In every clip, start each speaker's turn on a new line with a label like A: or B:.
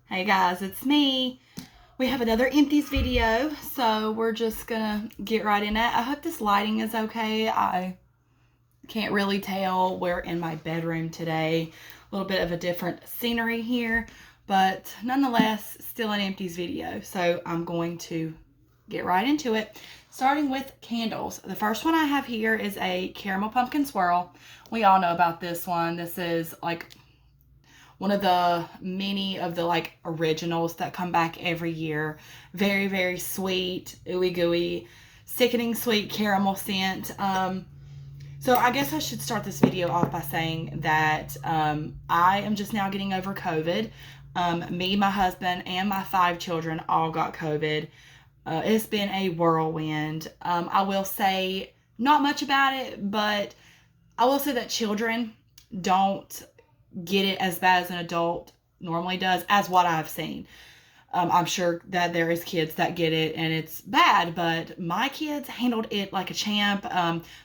A: Hey guys, it's me. We have another Empties video, so we're just gonna get right in it. I hope this lighting is okay. I can't really tell. We're in my bedroom today. A little bit of a different scenery here, but nonetheless, still an Empties video. So I'm going to get right into it. Starting with candles. The first one I have here is a caramel pumpkin swirl. We all know about this one. This is like one of the many of the like originals that come back every year. Very, very sweet, ooey gooey, sickening sweet caramel scent. So I guess I should start this video off by saying that I am just now getting over COVID. Me, my husband, and my 5 children all got COVID. It's been a whirlwind. I will say not much about it, but I will say that children don't get it as bad as an adult normally does, as what I've seen. I'm sure that there is kids that get it and it's bad, but my kids handled it like a champ.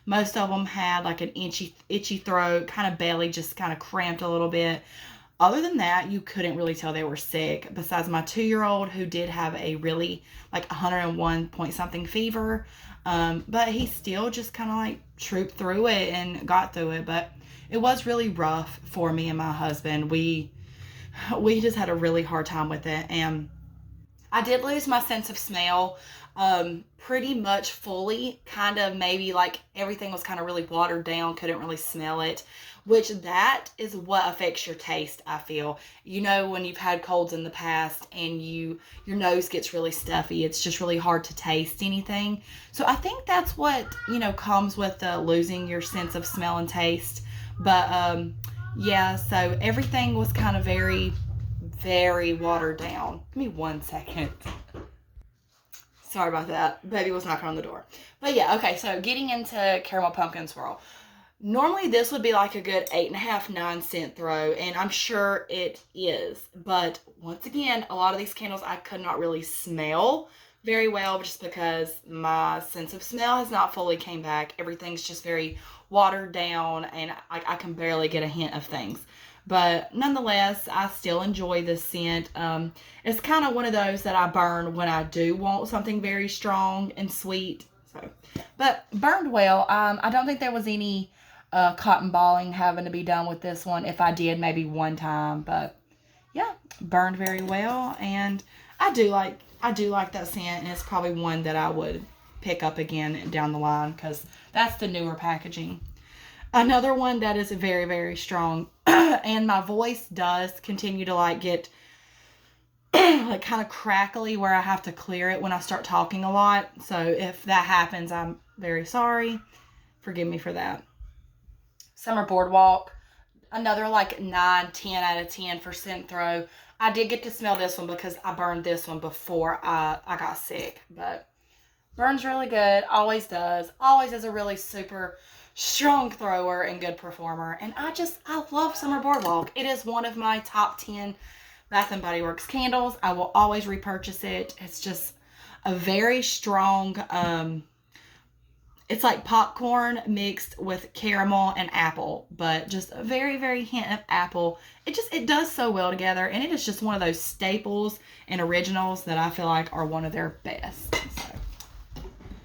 A: Most of them had like an itchy throat, kind of belly just kind of cramped a little bit. Other than that, you couldn't really tell they were sick, besides my 2-year-old who did have a really like 101 point something fever. But he still just kind of like trooped through it and got through it. But it was really rough for me and my husband. We just had a really hard time with it. And I did lose my sense of smell pretty much fully. Kind of maybe like everything was kind of really watered down. Couldn't really smell it. Which that is what affects your taste, I feel. You know, when you've had colds in the past and your nose gets really stuffy, it's just really hard to taste anything. So I think that's what, comes with losing your sense of smell and taste. But yeah, so everything was kind of very, very watered down. Give me 1 second. Sorry about that. Baby was knocking on the door. But yeah, okay, so getting into caramel pumpkin swirl. Normally this would be like a good 8.5, 9 cent throw, and I'm sure it is. But once again, a lot of these candles I could not really smell very well just because my sense of smell has not fully came back. Everything's just very watered down and I can barely get a hint of things. But nonetheless, I still enjoy this scent. It's kind of one of those that I burn when I do want something very strong and sweet. So, but burned well. I don't think there was any cotton balling having to be done with this one. If I did, maybe one time. But yeah, burned very well. And I do like that scent. And it's probably one that I would pick up again down the line because that's the newer packaging. Another one that is very, very strong, and my voice does continue to like get like kind of crackly where I have to clear it when I start talking a lot. So if that happens, I'm very sorry. Forgive me for that. Summer Boardwalk, another like 9, 10 out of 10 for scent throw. I did get to smell this one because I burned this one before I got sick, but burns really good. Always does. Always is a really super strong thrower and good performer. And I love Summer Boardwalk. It is one of my top 10 Bath & Body Works candles. I will always repurchase it. It's just a very strong, it's like popcorn mixed with caramel and apple, but just a very, very hint of apple. It does so well together, and it is just one of those staples and originals that I feel like are one of their best. So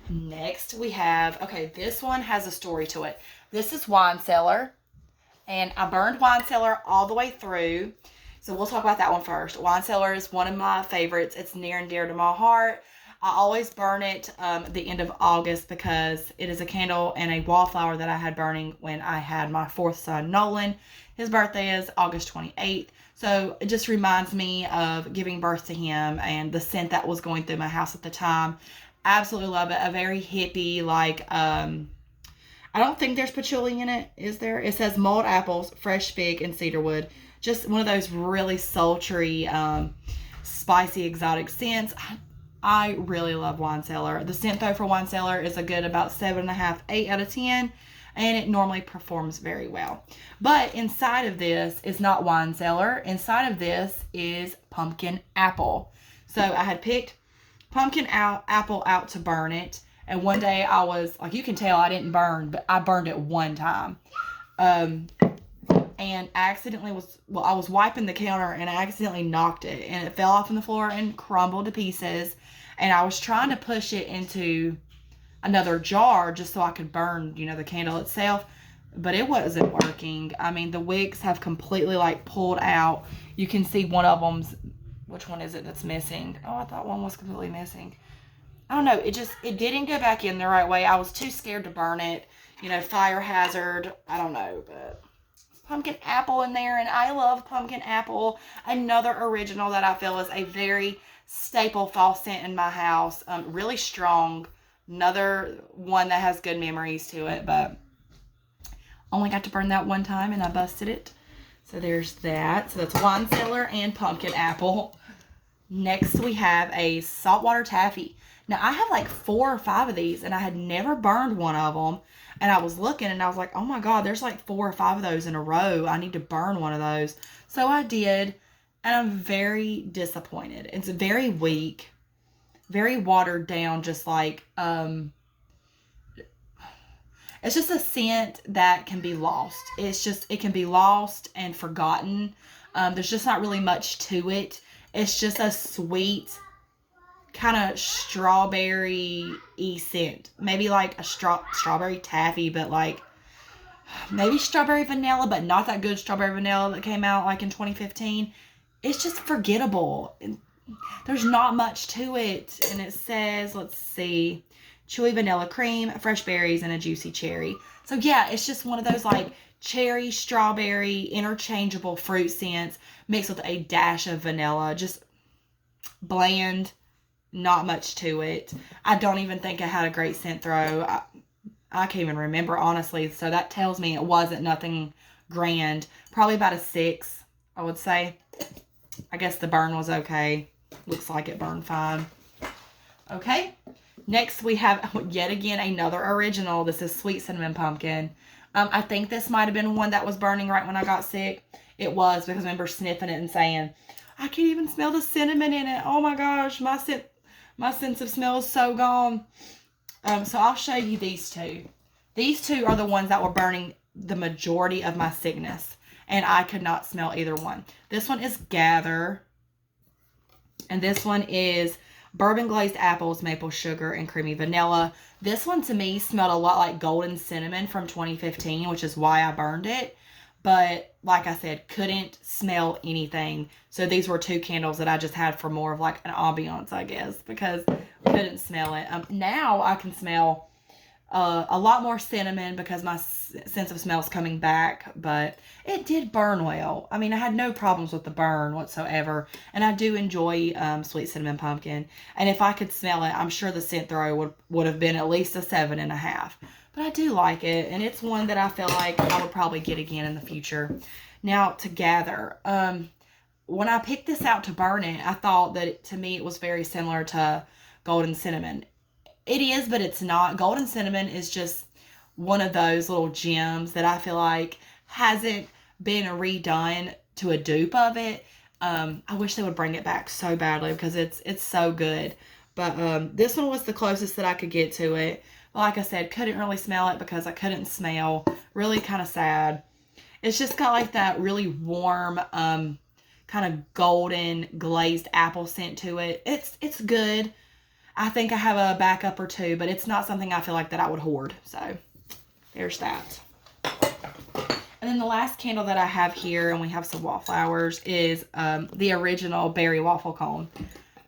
A: next we have, okay, this one has a story to it. This is Wine Cellar, and I burned Wine Cellar all the way through. So we'll talk about that one first. Wine Cellar is one of my favorites. It's near and dear to my heart. I always burn it the end of August because it is a candle and a wallflower that I had burning when I had my 4th son, Nolan. His birthday is August 28th. So it just reminds me of giving birth to him and the scent that was going through my house at the time. Absolutely love it. A very hippie, like, I don't think there's patchouli in it, is there? It says mulled apples, fresh fig, and cedarwood. Just one of those really sultry, spicy, exotic scents. I really love Wine Cellar. The scent though for Wine Cellar is a good about 7.5, 8 out of 10. And it normally performs very well. But inside of this is not Wine Cellar. Inside of this is pumpkin apple. So I had picked pumpkin apple out to burn it. And one day I was, like, you can tell I didn't burn, but I burned it one time. and I accidentally I was wiping the counter and I accidentally knocked it and it fell off on the floor and crumbled to pieces. And I was trying to push it into another jar just so I could burn, you know, the candle itself, but it wasn't working. I mean, the wicks have completely like pulled out. You can see one of them's, which one is it that's missing? Oh, I thought one was completely missing. I don't know. It didn't go back in the right way. I was too scared to burn it. You know, fire hazard. I don't know, but pumpkin apple in there, and I love pumpkin apple. Another original that I feel is a very staple fall scent in my house. Really strong. Another one that has good memories to it, but only got to burn that one time and I busted it. So there's that. So that's wine cellar and pumpkin apple. Next we have a saltwater taffy. Now I have like 4 or 5 of these and I had never burned one of them. And I was looking and I was like, oh my God, there's like 4 or 5 of those in a row. I need to burn one of those. So I did, and I'm very disappointed. It's very weak, very watered down, just like, it's just a scent that can be lost. It can be lost and forgotten. There's just not really much to it. It's just a sweet, kind of strawberry-y scent. Maybe like a strawberry taffy, but like maybe strawberry vanilla, but not that good strawberry vanilla that came out like in 2015. It's just forgettable. There's not much to it. And it says, let's see, chewy vanilla cream, fresh berries, and a juicy cherry. So yeah, it's just one of those like cherry, strawberry, interchangeable fruit scents mixed with a dash of vanilla. Just bland, not much to it. I don't even think I had a great scent throw. I can't even remember, honestly. So that tells me it wasn't nothing grand. Probably about a 6, I would say. I guess the burn was okay. Looks like it burned fine. Okay. Next, we have, yet again, another original. This is Sweet Cinnamon Pumpkin. I think this might have been one that was burning right when I got sick. It was, because I remember sniffing it and saying, I can't even smell the cinnamon in it. Oh my gosh, my sense of smell is so gone. So I'll show you these two. These two are the ones that were burning the majority of my sickness. And I could not smell either one. This one is Gather. And this one is bourbon glazed apples, maple sugar, and creamy vanilla. This one to me smelled a lot like golden cinnamon from 2015, which is why I burned it. But like I said, couldn't smell anything. So these were 2 candles that I just had for more of like an ambiance, I guess, because couldn't smell it. Now I can smell a lot more cinnamon because my sense of smell is coming back, but it did burn well. I mean, I had no problems with the burn whatsoever, and I do enjoy Sweet Cinnamon Pumpkin. And if I could smell it, I'm sure the scent throw would have been at least a 7.5. But I do like it, and it's one that I feel like I would probably get again in the future. Now, to Gather. When I picked this out to burn it, I thought that to me it was very similar to Golden Cinnamon. It is, but it's not. Golden Cinnamon is just one of those little gems that I feel like hasn't been redone to a dupe of it. I wish they would bring it back so badly because it's so good. But this one was the closest that I could get to it. But like I said, couldn't really smell it because I couldn't smell. Really kind of sad. It's just got like that really warm, kind of golden glazed apple scent to it. It's good. I think I have a backup or 2, but it's not something I feel like that I would hoard. So there's that. And then the last candle that I have here, and we have some wallflowers, is the original berry waffle cone.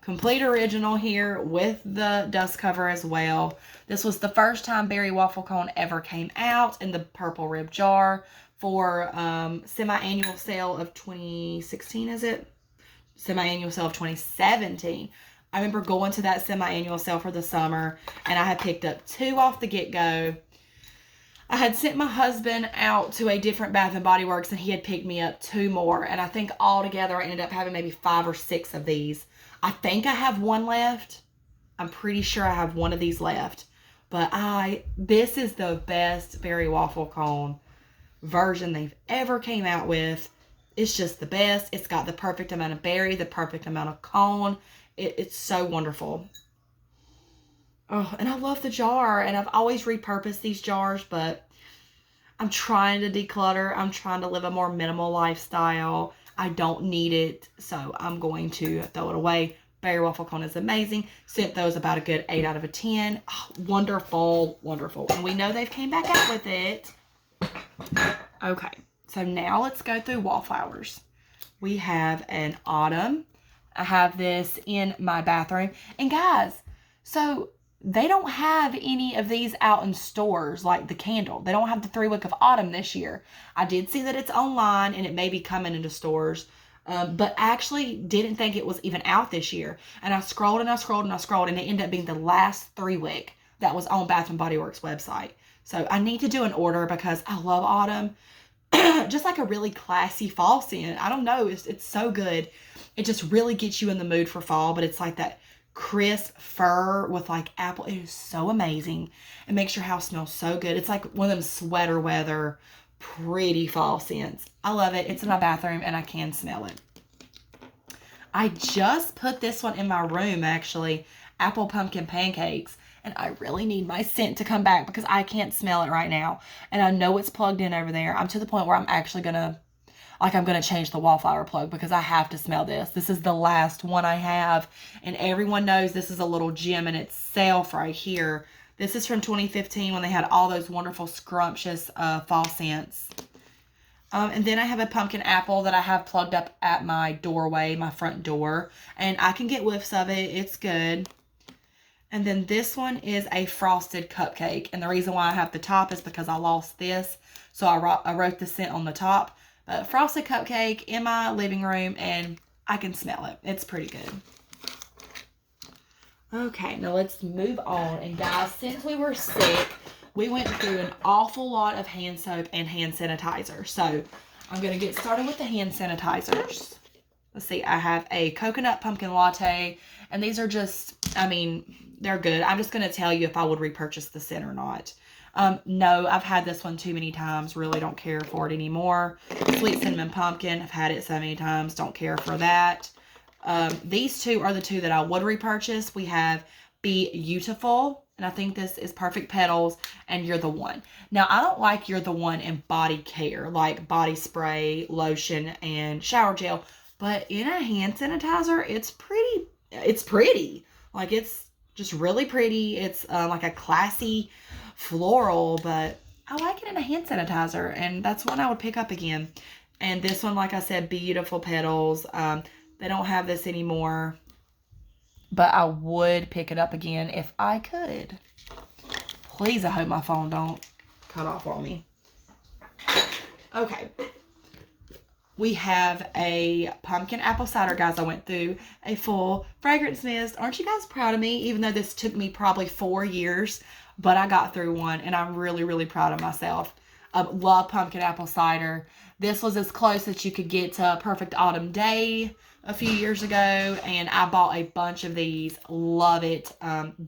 A: Complete original here with the dust cover as well. This was the first time berry waffle cone ever came out in the purple rib jar for semi-annual sale of 2016, is it? Semi-annual sale of 2017. I remember going to that semi-annual sale for the summer, and I had picked up 2 off the get-go. I had sent my husband out to a different Bath & Body Works, and he had picked me up 2 more, and I think altogether I ended up having maybe 5 or 6 of these. I think I have 1 left. I'm pretty sure I have 1 of these left. But this is the best berry waffle cone version they've ever came out with. It's just the best. It's got the perfect amount of berry, the perfect amount of cone. It's so wonderful. Oh, and I love the jar, and I've always repurposed these jars, but I'm trying to declutter. I'm trying to live a more minimal lifestyle. I don't need it, so I'm going to throw it away. Berry waffle cone is amazing. Sent those about a good 8 out of 10. Oh, wonderful, wonderful. And we know they've came back out with it. Okay, so now let's go through wallflowers. We have an autumn. I have this in my bathroom. And guys, so they don't have any of these out in stores like the candle. They don't have the 3-week of autumn this year. I did see that it's online and it may be coming into stores. But I actually didn't think it was even out this year. And I scrolled and I scrolled and I scrolled, and it ended up being the last 3-week that was on Bath & Body Works website. So I need to do an order because I love autumn. Just like a really classy fall scent. I don't know. It's so good. It just really gets you in the mood for fall, but it's like that crisp fur with like apple. It is so amazing. It makes your house smell so good. It's like one of them sweater weather, pretty fall scents. I love it. It's in my bathroom and I can smell it. I just put this one in my room, actually. Apple pumpkin pancakes. And I really need my scent to come back because I can't smell it right now. And I know it's plugged in over there. I'm to the point where I'm actually going to, I'm going to change the wallflower plug because I have to smell this. This is the last one I have. And everyone knows this is a little gem in itself right here. This is from 2015 when they had all those wonderful scrumptious fall scents. And then I have a pumpkin apple that I have plugged up at my doorway, my front door. And I can get whiffs of it. It's good. And then this one is a frosted cupcake. And the reason why I have the top is because I lost this. So I wrote the scent on the top. But frosted cupcake in my living room, and I can smell it. It's pretty good. Okay, now let's move on. And guys, since we were sick, we went through an awful lot of hand soap and hand sanitizer. So I'm going to get started with the hand sanitizers. Let's see, I have a coconut pumpkin latte. And these are just, they're good. I'm just going to tell you if I would repurchase the scent or not. No, I've had this one too many times. Really don't care for it anymore. Sweet cinnamon pumpkin. I've had it so many times. Don't care for that. These two are the two that I would repurchase. We have Be Beautiful. And I think this is Perfect Petals and You're the One. Now, I don't like You're the One in body care, like body spray, lotion, and shower gel. But in a hand sanitizer, it's pretty. Like, it's just really pretty. It's like a classy floral, but I like it in a hand sanitizer, and that's one I would pick up again. And this one, like I said, Beautiful Petals. They don't have this anymore, but I would pick it up again if I could. Please, I hope my phone don't cut off on me. Okay. We have a pumpkin apple cider, guys. I went through a full fragrance mist. Aren't you guys proud of me? Even though this took me probably 4 years, but I got through one, and I'm really, really proud of myself. Love pumpkin apple cider. This was as close as you could get to Perfect Autumn Day a few years ago, and I bought a bunch of these. Love it.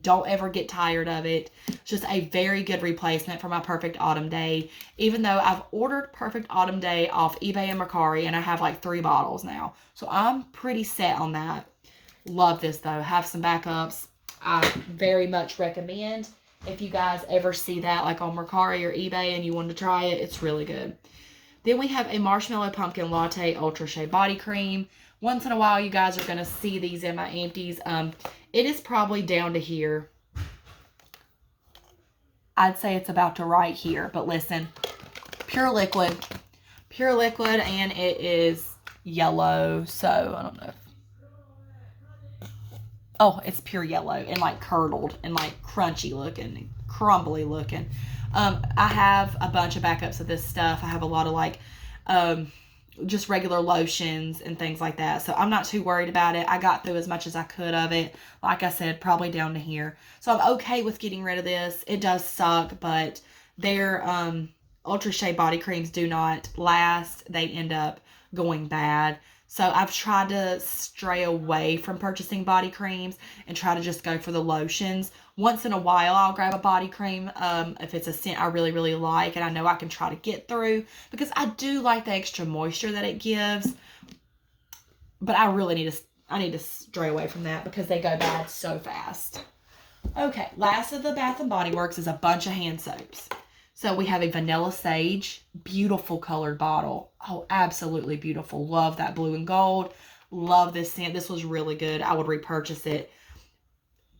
A: Don't ever get tired of it. It's just a very good replacement for my Perfect Autumn Day, even though I've ordered Perfect Autumn Day off eBay and Mercari, and I have like 3 bottles now, so I'm pretty set on that. Love this though. Have some backups. I very much recommend if you guys ever see that like on Mercari or eBay and you want to try it. It's really good. Then we have a Marshmallow Pumpkin Latte Ultra Shea Body Cream. Once in a while, you guys are going to see these in my empties. It is probably down to here. I'd say it's about to right here. But listen, pure liquid. Pure liquid, and it is yellow. So, I don't know. Oh, it's pure yellow and like curdled and like crunchy looking and crumbly looking. I have a bunch of backups of this stuff. I have a lot of like just regular lotions and things like that. So I'm not too worried about it. I got through as much as I could of it. Like I said, probably down to here. So I'm okay with getting rid of this. It does suck, but their Ultra Shea body creams do not last. They end up going bad. So I've tried to stray away from purchasing body creams and try to just go for the lotions. Once in a while, I'll grab a body cream if it's a scent I really, really like and I know I can try to get through, because I do like the extra moisture that it gives. But I really need to stray away from that because they go bad so fast. Okay, last of the Bath & Body Works is a bunch of hand soaps. So we have a vanilla sage, beautiful colored bottle. Oh, absolutely beautiful. Love that blue and gold. Love this scent. This was really good. I would repurchase it.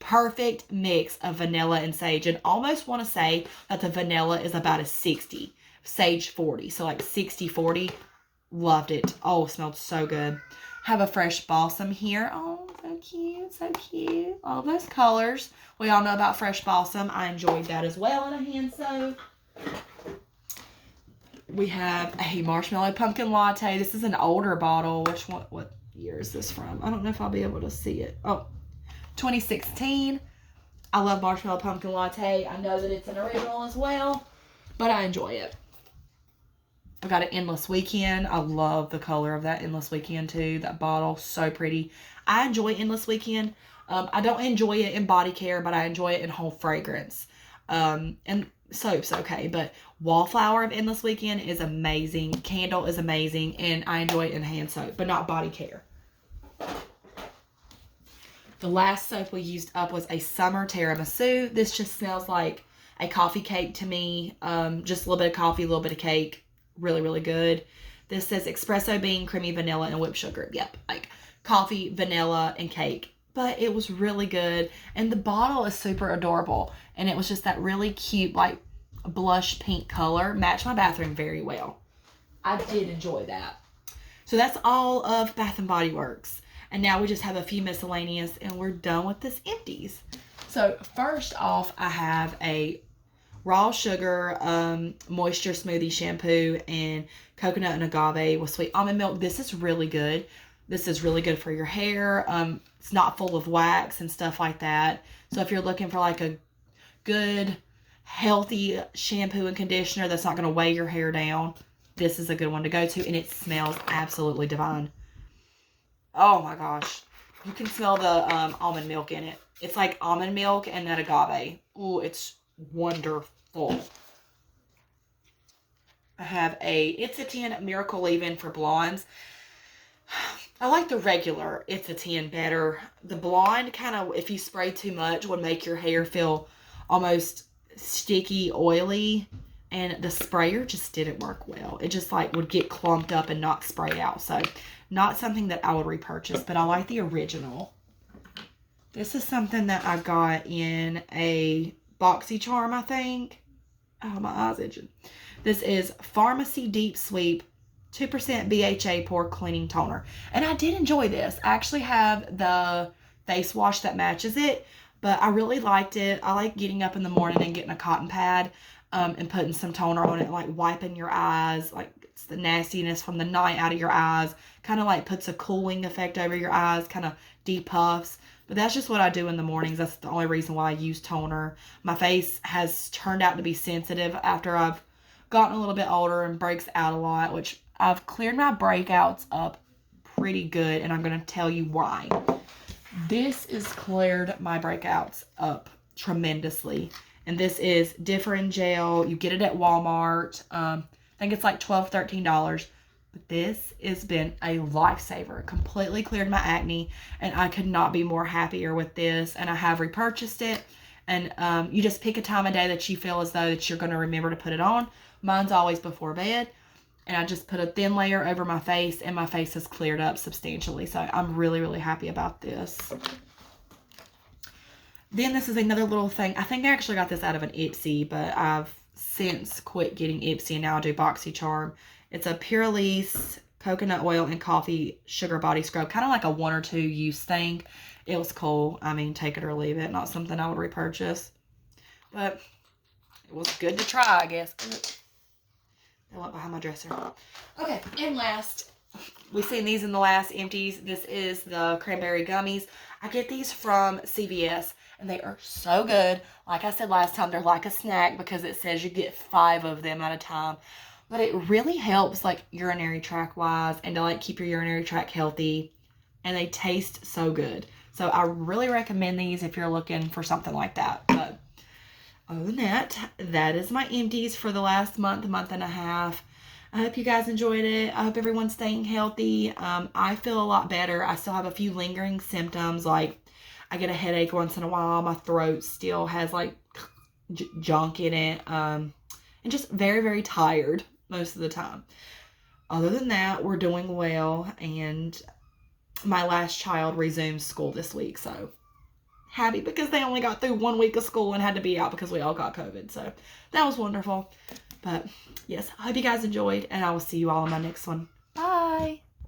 A: Perfect mix of vanilla and sage. And almost want to say that the vanilla is about a 60. Sage 40. So like 60-40. Loved it. Oh, smelled so good. Have a fresh balsam here. Oh, so cute. So cute. All those colors. We all know about fresh balsam. I enjoyed that as well in a hand soap. We have a Marshmallow Pumpkin Latte. This is an older bottle. Which one? What year is this from? I don't know if I'll be able to see it. Oh, 2016. I love Marshmallow Pumpkin Latte. I know that it's an original as well, but I enjoy it. I've got an Endless Weekend. I love the color of that Endless Weekend too. That bottle, so pretty. I enjoy Endless Weekend. I don't enjoy it in body care, but I enjoy it in whole fragrance. And soap's okay, but Wallflower of Endless Weekend is amazing. Candle is amazing, and I enjoy it in hand soap, but not body care. The last soap we used up was a Summer Tiramisu. This just smells like a coffee cake to me. Just a little bit of coffee, a little bit of cake. Really, really good. This says espresso bean, creamy vanilla, and whipped sugar. Yep, like coffee, vanilla, and cake. But it was really good. And the bottle is super adorable. And it was just that really cute, like, blush pink color. Matched my bathroom very well. I did enjoy that. So that's all of Bath & Body Works. And now we just have a few miscellaneous, and we're done with this Empties. So first off, I have a raw sugar moisture smoothie shampoo and coconut and agave with sweet almond milk. This is really good. This is really good for your hair. It's not full of wax and stuff like that. So if you're looking for like a good, healthy shampoo and conditioner that's not going to weigh your hair down, this is a good one to go to. And it smells absolutely divine. Oh my gosh. You can smell the almond milk in it. It's like almond milk and that agave. Ooh, it's wonderful. I have a It's a 10 Miracle Leave-In for blondes. I like the regular It's a 10 better. The blonde kind of, if you spray too much, would make your hair feel almost sticky, oily. And the sprayer just didn't work well. It just like would get clumped up and not spray out. So not something that I would repurchase, but I like the original. This is something that I got in a BoxyCharm, I think. Oh, my eye's itching. This is Pharmacy Deep Sweep 2% BHA Pore Cleaning Toner. And I did enjoy this. I actually have the face wash that matches it, but I really liked it. I like getting up in the morning and getting a cotton pad and putting some toner on it, like wiping your eyes, like it's the nastiness from the night out of your eyes, kind of like puts a cooling effect over your eyes, kind of depuffs. But that's just what I do in the mornings. That's the only reason why I use toner. My face has turned out to be sensitive after I've gotten a little bit older and breaks out a lot, which I've cleared my breakouts up pretty good, and I'm going to tell you why. This has cleared my breakouts up tremendously. And this is Differin Gel. You get it at Walmart. I think it's like $12, $13. But this has been a lifesaver. Completely cleared my acne. And I could not be more happier with this. And I have repurchased it. And you just pick a time of day that you feel as though that you're going to remember to put it on. Mine's always before bed. And I just put a thin layer over my face. And my face has cleared up substantially. So I'm really, really happy about this. Then this is another little thing. I think I actually got this out of an Ipsy, but I've since quit getting Ipsy and now I do BoxyCharm. It's a Pure Elise coconut oil and coffee sugar body scrub. Kind of like a 1 or 2 use thing. It was cool. I mean, take it or leave it. Not something I would repurchase. But it was good to try, I guess. I went behind my dresser. Okay, and last, we've seen these in the last Empties. This is the Cranberry Gummies. I get these from CVS. And they are so good. Like I said last time, they're like a snack because it says you get 5 of them at a time. But it really helps like urinary tract wise and to like keep your urinary tract healthy. And they taste so good. So I really recommend these if you're looking for something like that. But other than that, that is my Empties for the last month and a half. I hope you guys enjoyed it. I hope everyone's staying healthy. I feel a lot better. I still have a few lingering symptoms like I get a headache once in a while. My throat still has like junk in it. and just very, very tired most of the time. Other than that, we're doing well, and my last child resumes school this week, so happy because they only got through 1 week of school and had to be out because we all got COVID, so that was wonderful. But yes, I hope you guys enjoyed, and I will see you all in my next one.